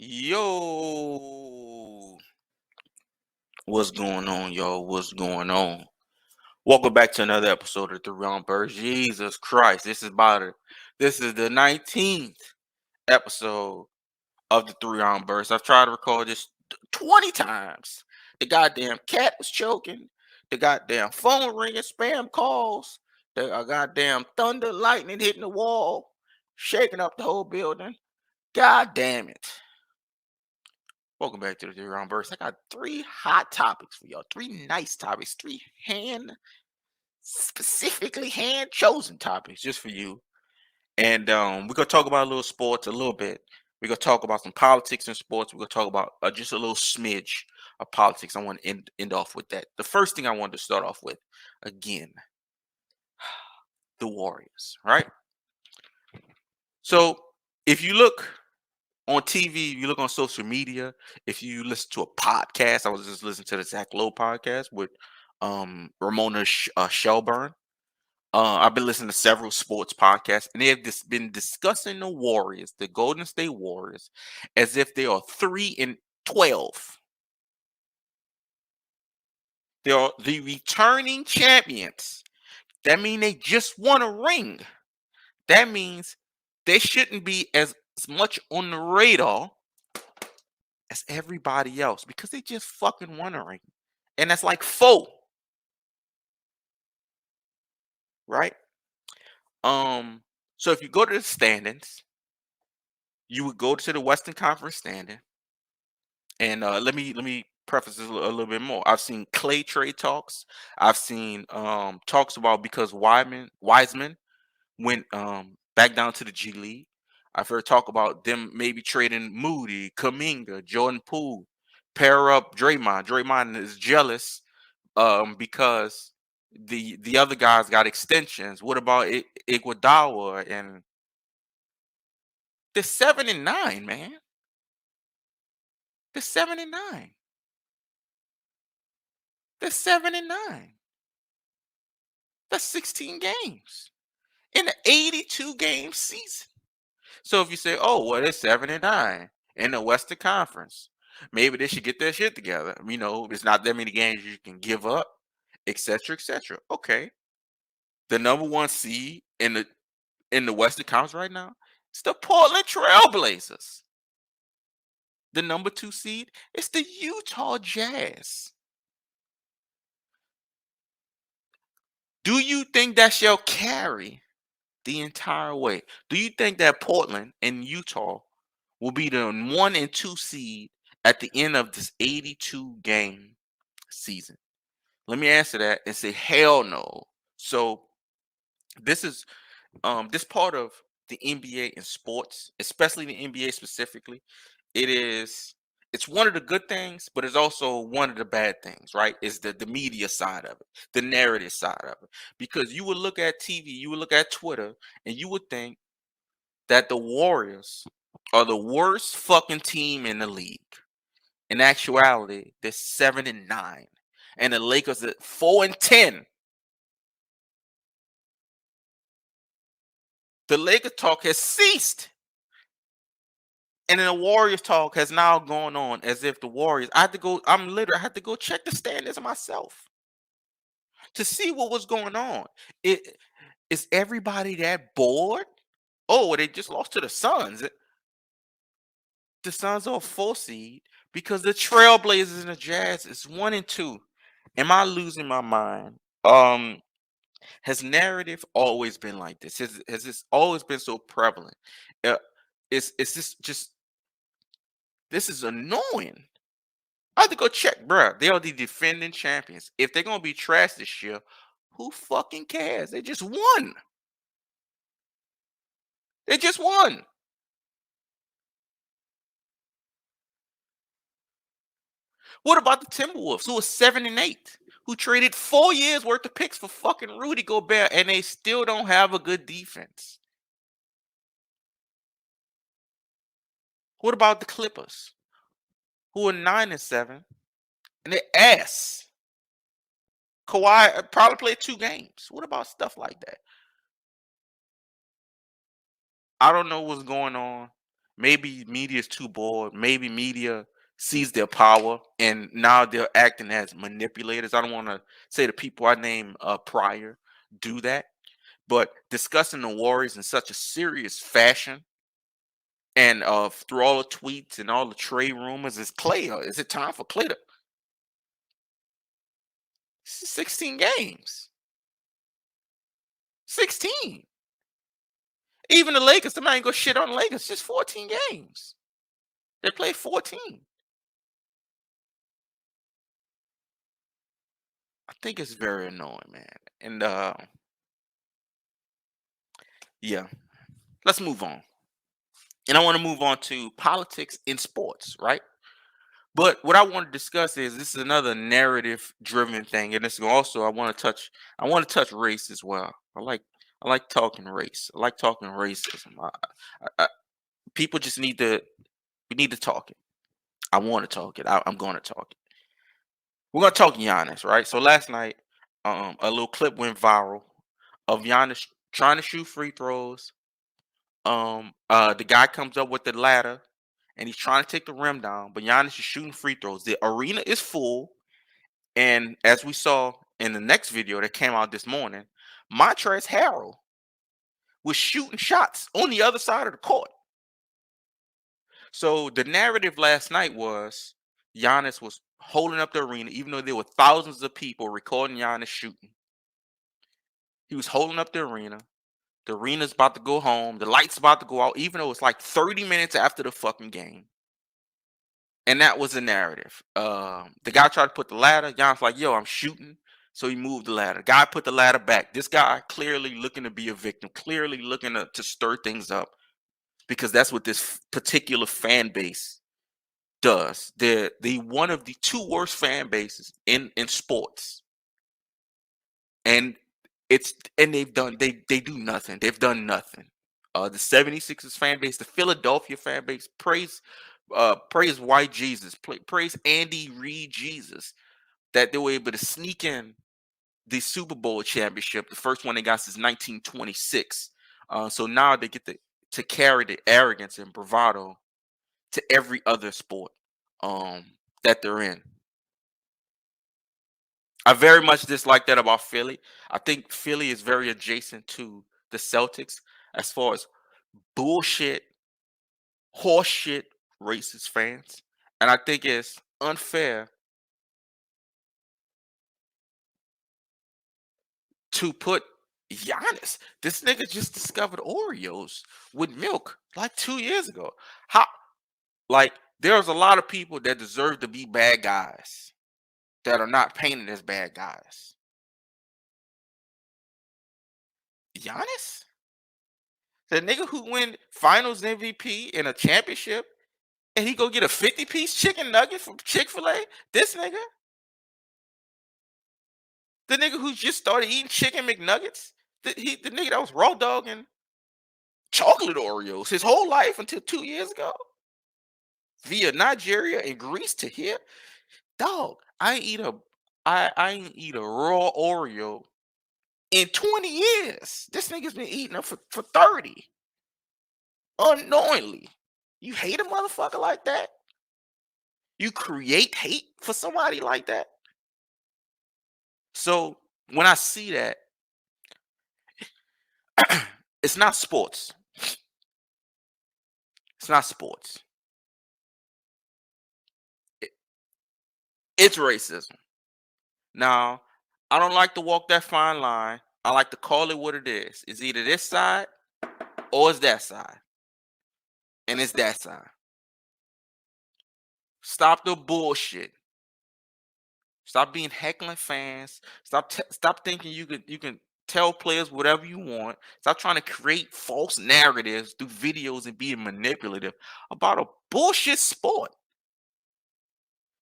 Yo, what's going on, y'all? What's going on? Welcome back to another episode of the Round Bird. Jesus Christ, this is the 19th episode of the Three Round Burst. I've tried to record this 20 times. The goddamn cat was choking. The goddamn phone ringing, spam calls. The goddamn thunder, lightning hitting the wall, shaking up the whole building. God damn it. Welcome back to the Three Round Burst. I got three hot topics for y'all. Three nice topics. Three specifically hand chosen topics just for you. And we're gonna talk about a little sports a little bit. We're gonna talk about some politics in sports. We're gonna talk about just a little smidge of politics. I want to end off with that. The first thing I wanted to start off with, again, the Warriors. Right. So if you look on TV, you look on social media, if you listen to a podcast, I was just listening to the Zach Lowe podcast with Ramona Shelburne. I've been listening to several sports podcasts, and they have been discussing the Warriors, the Golden State Warriors, as if they are 3-12. They are the returning champions. That means they just won a ring. That means they shouldn't be as much on the radar as everybody else because they just fucking won a ring. And that's like four, right? So if you go to the standings, you would go to the Western Conference standing. And let me preface this a little bit more. I've seen Clay trade talks. I've seen talks about because Wiseman went back down to the G League. I've heard talk about them maybe trading Moody, Kuminga, Jordan Poole, pair up Draymond. Draymond is jealous because the other guys got extensions. What about Iguodala? And they're 7-9, man. They're 7-9. They're 7-9. That's 16 games in an 82 game season. So if you say, oh, well, they're 7-9 in the Western Conference, maybe they should get their shit together. You know, there's not that many games you can give up, etc., etc. Okay, the number one seed in the Western Conference right now, it's the Portland Trailblazers. The number two seed is the Utah Jazz. Do you think that shall carry the entire way? Do you think that Portland and Utah will be the 1 and 2 seed at the end of this 82 game season? Let me answer that and say hell no. So this is this part of the NBA and sports, especially the NBA specifically, it's one of the good things, but it's also one of the bad things, right? Is the media side of it, the narrative side of it. Because you would look at TV, you would look at Twitter, and you would think that the Warriors are the worst fucking team in the league. In actuality, they're 7-9. And the Lakers are 4-10. The Lakers talk has ceased. And then the Warriors talk has now gone on as if the Warriors. I had to go check the standings myself to see what was going on. Is everybody that bored? Oh, they just lost to the Suns. The Suns are a 4 seed because the Trailblazers and the Jazz is 1 and 2. Am I losing my mind? Has narrative always been like this? Has this always been so prevalent? Uh, is this just this is annoying? I have to go check, bruh. They are the defending champions. If they're gonna be trash this year, who fucking cares? They just won. They just won. What about the Timberwolves, who are 7-8, who traded 4 years worth of picks for fucking Rudy Gobert, and they still don't have a good defense? What about the Clippers, who are 9-7, and they ass? Kawhi probably played 2 games. What about stuff like that? I don't know what's going on. Maybe media is too bored. Maybe media sees their power and now they're acting as manipulators. I don't want to say the people I named prior do that, but discussing the Warriors in such a serious fashion and through all the tweets and all the trade rumors, is it time for Clay to 16 games? 16. Even the Lakers, somebody ain't gonna shit on the Lakers. Just 14 games. They played 14. I think it's very annoying, man. And yeah, let's move on. And I want to move on to politics in sports, right? But what I want to discuss is this is another narrative driven thing, and it's also I want to touch race as well. I like talking race. I like talking racism. People just need to we need to talk it. I want to talk it. I'm going to talk it. We're gonna talk Giannis, right? So last night, a little clip went viral of Giannis trying to shoot free throws. The guy comes up with the ladder and he's trying to take the rim down, but Giannis is shooting free throws. The arena is full, and as we saw in the next video that came out this morning, Montrezl Harrell was shooting shots on the other side of the court. So the narrative last night was Giannis was holding up the arena, even though there were thousands of people recording Giannis shooting. He was holding up the arena. The arena's about to go home. The light's about to go out, even though it's like 30 minutes after the fucking game. And that was the narrative. The guy tried to put the ladder. Giannis like, yo, I'm shooting. So he moved the ladder. Guy put the ladder back. This guy clearly looking to be a victim, clearly looking to stir things up because that's what this particular fan base does. They're one of the two worst fan bases in sports. And they do nothing. They've done nothing. The 76ers fan base, the Philadelphia fan base, praise white Jesus, praise Andy Reid Jesus that they were able to sneak in the Super Bowl championship, the first one they got since 1926. So now they get to carry the arrogance and bravado to every other sport that they're in. I very much dislike that about Philly. I think Philly is very adjacent to the Celtics as far as bullshit, horseshit, racist fans. And I think it's unfair to put Giannis. This nigga just discovered Oreos with milk like 2 years ago. How like there's a lot of people that deserve to be bad guys that are not painted as bad guys. Giannis? The nigga who win finals MVP in a championship and he go get a 50-piece chicken nugget from Chick-fil-A? This nigga? The nigga who just started eating chicken McNuggets? The nigga that was raw dog and chocolate Oreos his whole life until 2 years ago? Via Nigeria and Greece to here? Dog, I ain't eat a raw Oreo in 20 years. This nigga's been eating them for 30. Unknowingly. You hate a motherfucker like that? You create hate for somebody like that? So when I see that, it's not sports. It's not sports. It's racism. Now, I don't like to walk that fine line. I like to call it what it is. It's either this side or it's that side. And it's that side. Stop the bullshit. Stop being heckling fans. Stop thinking you can tell players whatever you want. Stop trying to create false narratives through videos and being manipulative about a bullshit sport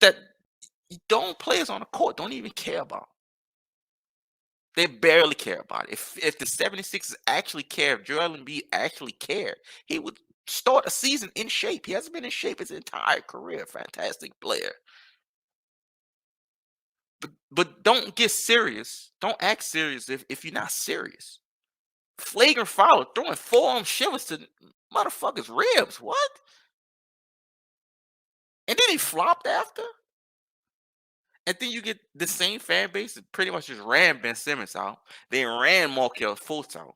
that don't players on the court don't even care about. They barely care about it. If the 76ers actually care, if Joel Embiid actually cared, he would start a season in shape. He hasn't been in shape his entire career. Fantastic player. But don't get serious. Don't act serious if you're not serious. Flagrant foul, throwing forearm shivers to Motherfuckers ribs. What? And then he flopped after. And then you get the same fan base that pretty much just ran Ben Simmons out. They ran Markel Fultz out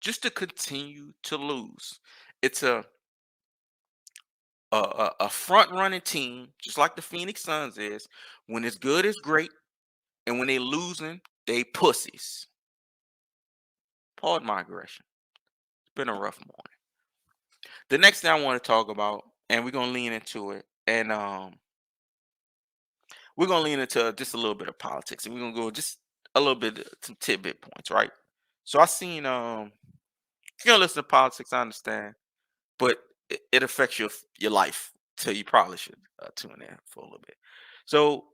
just to continue to lose. It's a front running team, just like the Phoenix Suns is. When it's good, it's great, and when they losing, they pussies. Pardon my aggression. It's been a rough morning. The next thing I want to talk about, and we're gonna lean into it, and we're gonna lean into just a little bit of politics, and we're gonna go just a little bit some tidbit points, right? So I seen if you don't listen to politics, I understand, but it affects your life, so you probably should tune in for a little bit. So,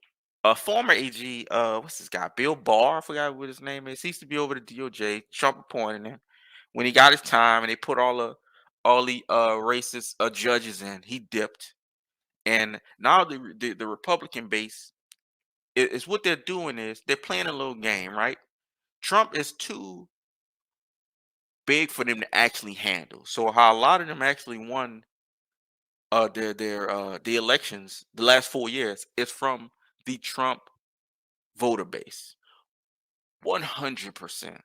former AG, what's this guy, Bill Barr? I forgot what his name is. He used to be over the DOJ. Trump appointed him when he got his time, and they put all the racist judges in. He dipped, and now the Republican base is what they're doing is they're playing a little game, right? Trump is too big for them to actually handle. So how a lot of them actually won the elections the last 4 years is from the Trump voter base. 100%.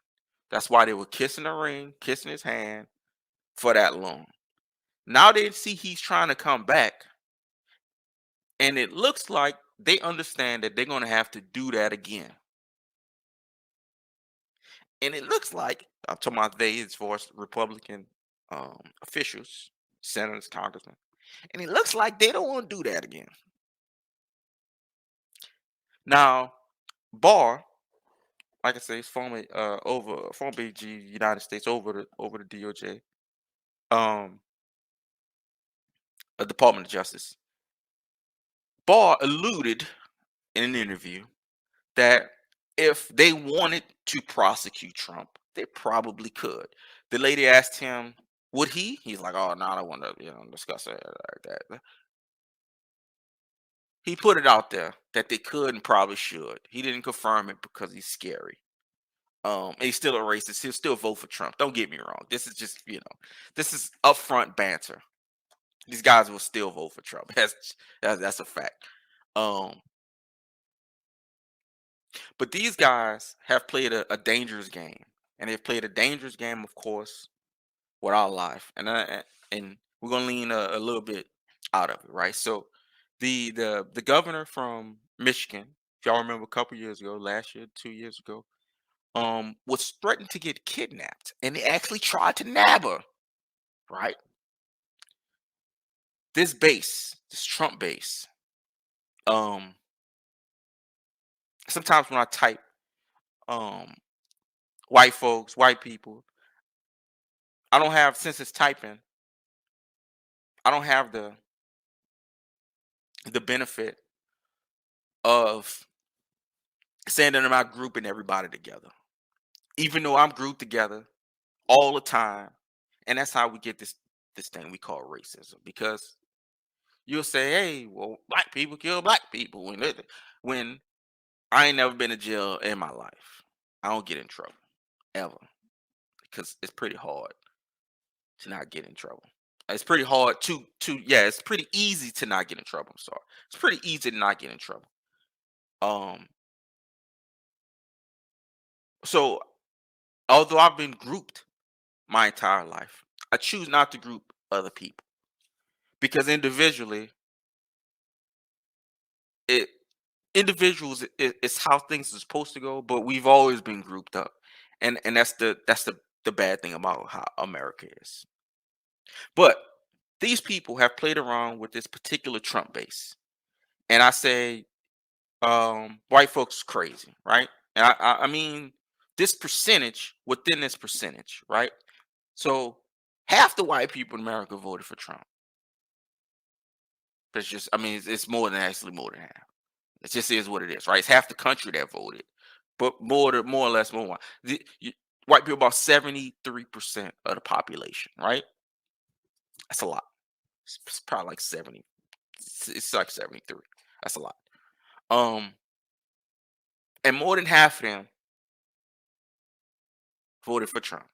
That's why they were kissing the ring, kissing his hand for that long. Now they see he's trying to come back, and it looks like they understand that they're going to have to do that again. And it looks like I'm talking about they as far as Republican officials, senators, congressmen, and it looks like they don't want to do that again. Now, Barr, like I say, he's former BG United States over the DOJ, um, Department of Justice. Barr alluded in an interview that if they wanted to prosecute Trump, they probably could. The lady asked him, "Would he?" He's like, "Oh no, I don't want to, discuss it like that." He put it out there that they could and probably should. He didn't confirm it because he's scary. And he's still a racist. He'll still vote for Trump. Don't get me wrong. This is just, this is upfront banter. These guys will still vote for Trump. That's a fact. Um, but these guys have played a dangerous game, and they've played a dangerous game, of course, with our life. And we're gonna lean a little bit out of it, right? So, the governor from Michigan, if y'all remember, a couple years ago, last year, 2 years ago, was threatened to get kidnapped, and they actually tried to nab her, right? This Trump base, um, sometimes when I type, um, white folks, white people, I don't have, since it's typing, I don't have the benefit of saying that I'm not grouping everybody together, even though I'm grouped together all the time, and that's how we get this thing we call racism. Because you'll say, "Hey, well, black people kill black people," when I ain't never been to jail in my life. I don't get in trouble ever because it's pretty hard to not get in trouble. It's pretty hard to yeah, it's pretty easy to not get in trouble. I'm sorry. It's pretty easy to not get in trouble. Um, so although I've been grouped my entire life, I choose not to group other people because it individuals it's how things are supposed to go, but we've always been grouped up, and that's the bad thing about how America is. But these people have played around with this particular Trump base, and I say, white folks crazy, right? And I mean this percentage within this percentage, right? So half the white people in America voted for Trump. That's just, I mean, it's more than actually more than half. It just is what it is, right? It's half the country that voted, but more or less more. White people about 73% of the population, right? That's a lot. It's probably like 70. It's like 73. That's a lot. Um, and more than half of them voted for Trump.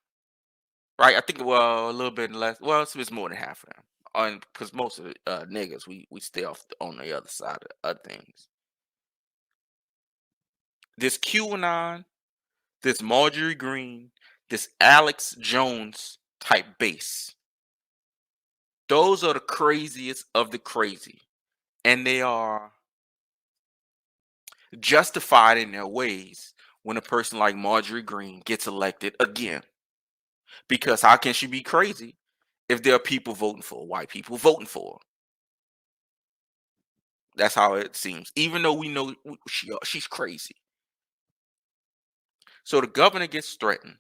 right? I think well a little bit less. Well, it's more than half of them. On because most of the niggas we stay off on the other side of things. This QAnon, this Marjorie Green, this Alex Jones type base. Those are the craziest of the crazy, and they are justified in their ways when a person like Marjorie Green gets elected again. Because how can she be crazy if there are people voting for her, white people voting for her? That's how it seems. Even though we know she's crazy. So the governor gets threatened.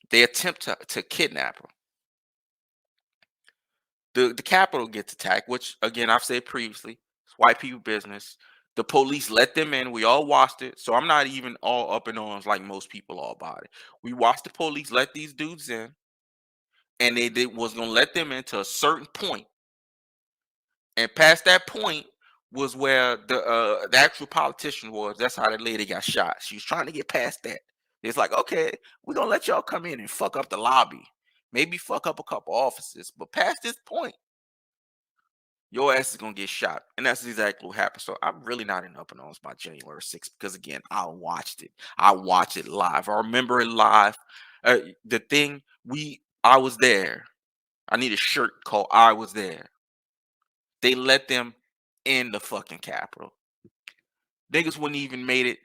They attempt to kidnap her. The Capitol gets attacked, which again I've said previously, it's white people business. The police let them in. We all watched it, so I'm not even all up in arms like most people are about it. We watched the police let these dudes in, and they did was gonna let them into a certain point, and past that point was where the actual politician was. That's how that lady got shot. She was trying to get past that. It's like, okay, we're gonna let y'all come in and fuck up the lobby, maybe fuck up a couple offices, but past this point your ass is gonna get shot. And that's exactly what happened. So I'm really not in up in arms by January 6th because again, I watched it. I watched it live. I remember it live. The thing I was there. I need a shirt called I Was There. They let them in the fucking Capitol. Niggas wouldn't even made it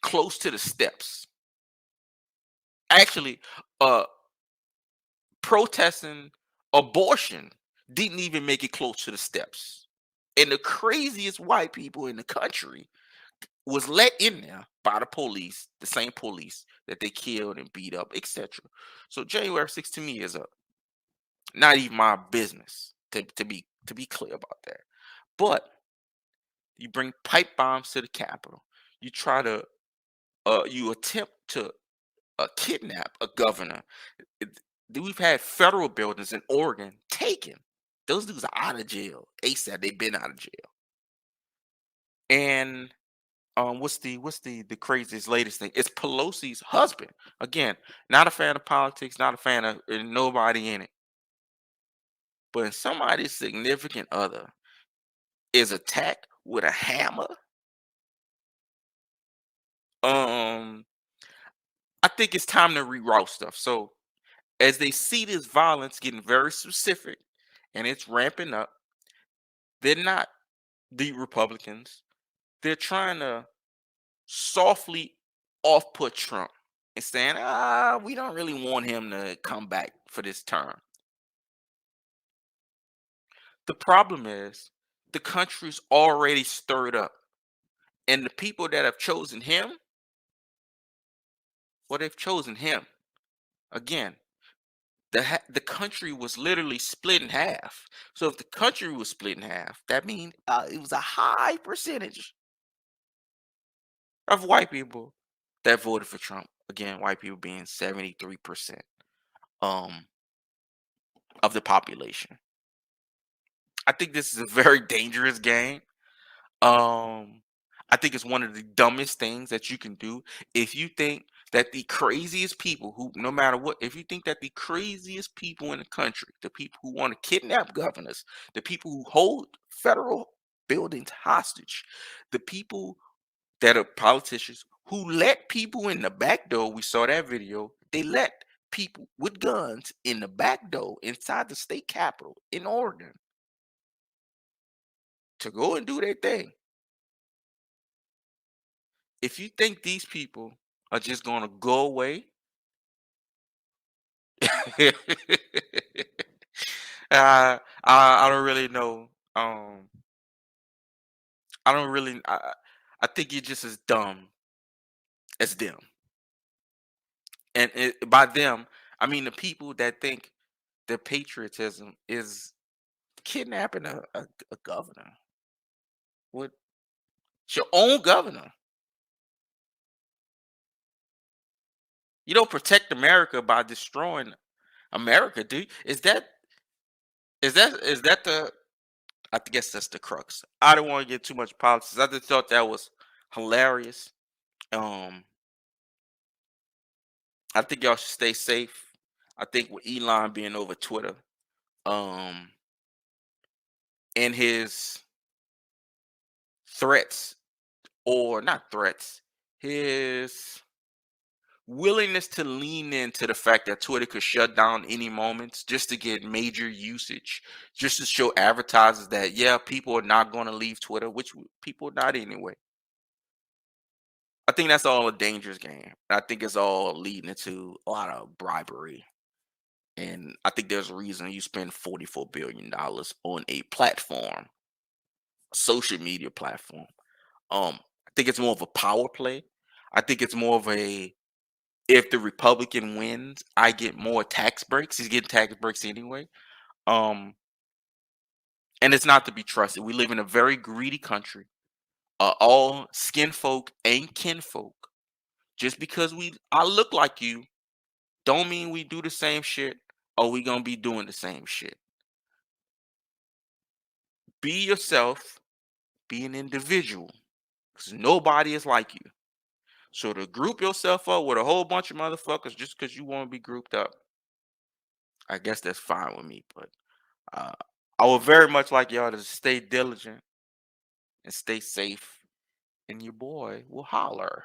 close to the steps. Actually, uh protesting abortion didn't even make it close to the steps. And the craziest white people in the country was let in there by the police, the same police that they killed and beat up, etc. So January 6th to me is not even my business to be clear about that. But you bring pipe bombs to the Capitol. You try to you attempt to kidnap a governor. It- We've had federal buildings in Oregon taken. Those dudes are out of jail. ASAP, they've been out of jail. And what's the craziest latest thing? It's Pelosi's husband. Again, not a fan of politics, not a fan of nobody in it. But somebody's significant other is attacked with a hammer. Um, I think it's time to reroute stuff. So as they see this violence getting very specific and it's ramping up, they're not the Republicans. They're trying to softly off put Trump and saying, we don't really want him to come back for this term. The problem is the country's already stirred up. And the people that have chosen him, well, they've chosen him. Again, the country was literally split in half. So if the country was split in half, that means it was a high percentage of white people that voted for Trump. Again, white people being 73% um of the population. I think this is a very dangerous game. Um, I think it's one of the dumbest things that you can do if you think that the craziest people who, no matter what, if you think that the craziest people in the country, the people who want to kidnap governors, the people who hold federal buildings hostage, the people that are politicians who let people in the back door, we saw that video, they let people with guns in the back door inside the state capitol in Oregon to go and do their thing. If you think these people are just gonna go away, I don't really know. I don't really. I think you're just as dumb as them, and by them, I mean the people that think their patriotism is kidnapping a governor. What? It's your own governor. You don't protect America by destroying America, do you? Is that the I guess that's the crux. I don't want to get too much politics. I just thought that was hilarious. Um, I think y'all should stay safe. I think with Elon being over Twitter, um, and his threats, or not threats, his willingness to lean into the fact that Twitter could shut down any moments just to get major usage, just to show advertisers that yeah, people are not going to leave Twitter, which people are not anyway. I think that's all a dangerous game. I think it's all leading into a lot of bribery. And I think there's a reason you spend $44 billion on a platform, a social media platform. I think it's more of a power play. I think it's more of a, if the Republican wins, I get more tax breaks. He's getting tax breaks anyway. Um, and it's not to be trusted. We live in a very greedy country. All skin folk ain't kinfolk. Just because I look like you, don't mean we do the same shit or we gonna be doing the same shit. Be yourself, be an individual. Because nobody is like you. So to group yourself up with a whole bunch of motherfuckers just because you want to be grouped up, I guess that's fine with me. But uh, I would very much like y'all to stay diligent and stay safe, and your boy will holler.